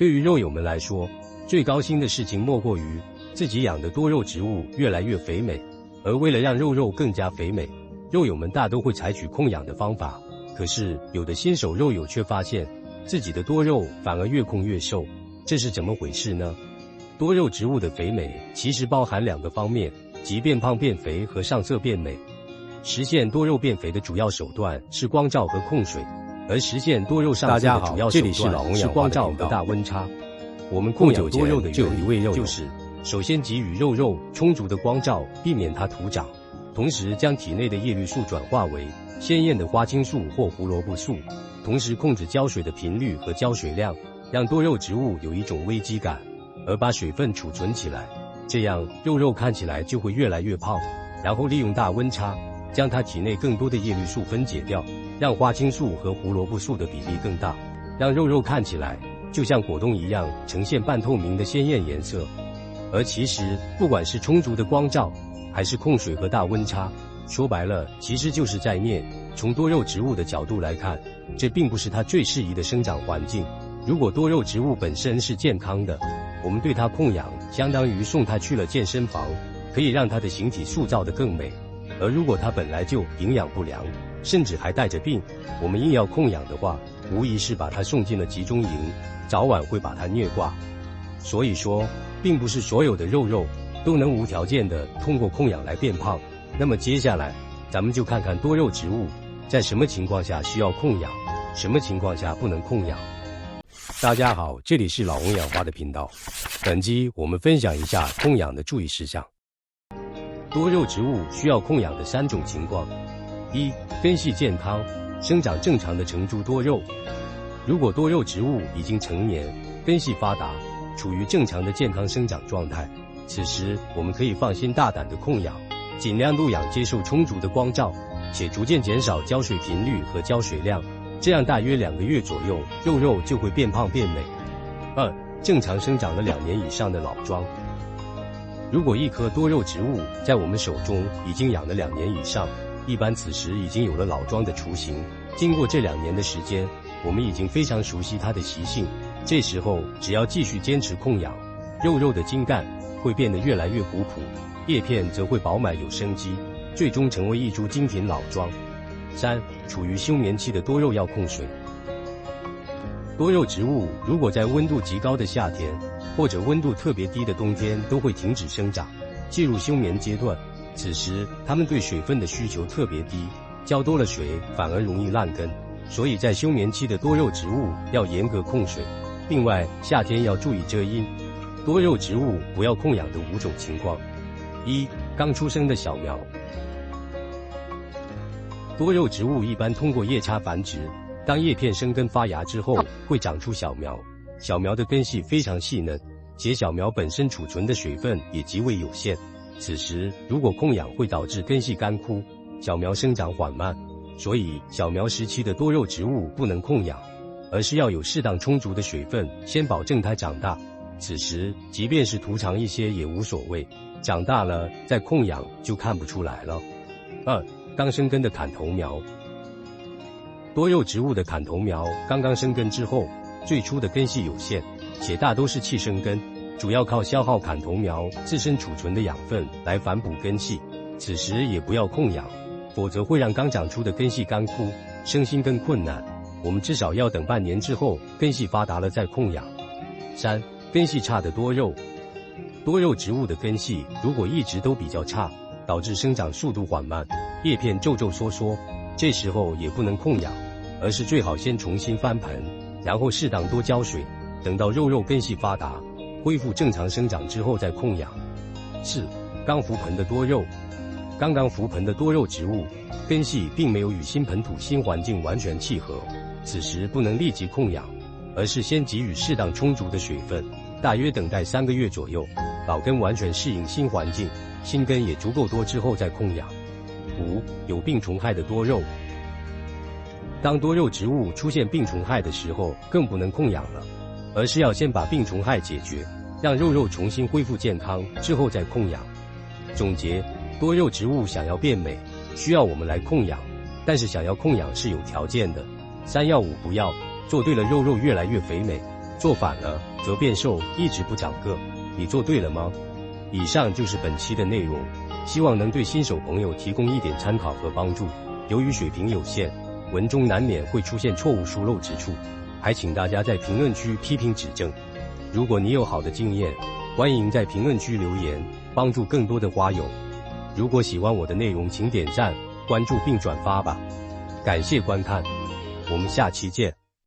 对于肉友们来说，最高兴的事情莫过于自己养的多肉植物越来越肥美，而为了让肉更加肥美，肉友们大都会采取控养的方法。可是有的新手肉友却发现自己的多肉反而越控越瘦，这是怎么回事呢？多肉植物的肥美其实包含2个方面，即变胖变肥和上色变美。实现多肉变肥的主要手段是光照和控水，而实现多肉上色的主要手段是光照和大温差。我们控养多肉的原理就是首先给予肉充足的光照，避免它徒长，同时将体内的叶绿素转化为鲜艳的花青素或胡萝卜素，同时控制浇水的频率和浇水量，让多肉植物有一种危机感，而把水分储存起来，这样肉看起来就会越来越胖。然后利用大温差将它体内更多的叶绿素分解掉，让花青素和胡萝卜素的比例更大，让肉看起来就像果冻一样呈现半透明的鲜艳颜色。而其实不管是充足的光照还是控水和大温差，说白了其实就是在灭。从多肉植物的角度来看，这并不是它最适宜的生长环境。如果多肉植物本身是健康的，我们对它控养相当于送它去了健身房，可以让它的形体塑造得更美。而如果它本来就营养不良，甚至还带着病，我们硬要控养的话，无疑是把它送进了集中营，早晚会把它虐挂。所以说，并不是所有的肉都能无条件的通过控养来变胖。那么接下来咱们就看看多肉植物在什么情况下需要控养，什么情况下不能控养。大家好，这里是老翁养花的频道。本期我们分享一下控养的注意事项。多肉植物需要控养的3种情况：一、根系健康，生长正常的成株多肉。如果多肉植物已经成年，根系发达，处于正常的健康生长状态，此时我们可以放心大胆的控养，尽量露养接受充足的光照，且逐渐减少浇水频率和浇水量，这样大约2个月左右，肉就会变胖变美。2、正常生长了2年以上的老桩。如果一棵多肉植物在我们手中已经养了2年以上，一般此时已经有了老桩的雏形。经过这2年的时间，我们已经非常熟悉它的习性，这时候只要继续坚持控养，肉的茎干会变得越来越古朴，叶片则会饱满有生机，最终成为一株精品老桩。3、处于休眠期的多肉要控水。多肉植物如果在温度极高的夏天或者温度特别低的冬天都会停止生长，进入休眠阶段。此时它们对水分的需求特别低，浇多了水反而容易烂根，所以在休眠期的多肉植物要严格控水。另外夏天要注意遮阴。多肉植物不要控养的5种情况。1、刚出生的小苗。多肉植物一般通过叶插繁殖，当叶片生根发芽之后，会长出小苗。小苗的根系非常细嫩，且小苗本身储存的水分也极为有限。此时如果控养会导致根系干枯，小苗生长缓慢，所以小苗时期的多肉植物不能控养，而是要有适当充足的水分，先保证它长大。此时即便是图长一些也无所谓，长大了再控养就看不出来了。2、刚生根的砍头苗。多肉植物的砍头苗刚刚生根之后，最初的根系有限，且大都是气生根，主要靠消耗砍头苗自身储存的养分来反哺根系。此时也不要控养，否则会让刚长出的根系干枯，生新根困难。我们至少要等半年之后根系发达了再控养。3、根系差的多肉。多肉植物的根系如果一直都比较差，导致生长速度缓慢，叶片皱缩，这时候也不能控养，而是最好先重新翻盆，然后适当多浇水，等到肉根系发达，恢复正常生长之后再控养。4、刚浮盆的多肉。刚刚浮盆的多肉植物根系并没有与新盆土新环境完全契合，此时不能立即控养，而是先给予适当充足的水分，大约等待3个月左右，老根完全适应新环境，新根也足够多之后再控养。5、有病虫害的多肉。当多肉植物出现病虫害的时候，更不能控养了，而是要先把病虫害解决，让肉重新恢复健康之后再控养。总结，多肉植物想要变美，需要我们来控养，但是想要控养是有条件的。3要5不要，做对了肉越来越肥美，做反了则变瘦，一直不长个，你做对了吗？以上就是本期的内容，希望能对新手朋友提供一点参考和帮助。由于水平有限，文中难免会出现错误疏漏之处，还请大家在评论区批评指正。如果你有好的经验，欢迎在评论区留言，帮助更多的花友。如果喜欢我的内容，请点赞、关注并转发吧。感谢观看，我们下期见。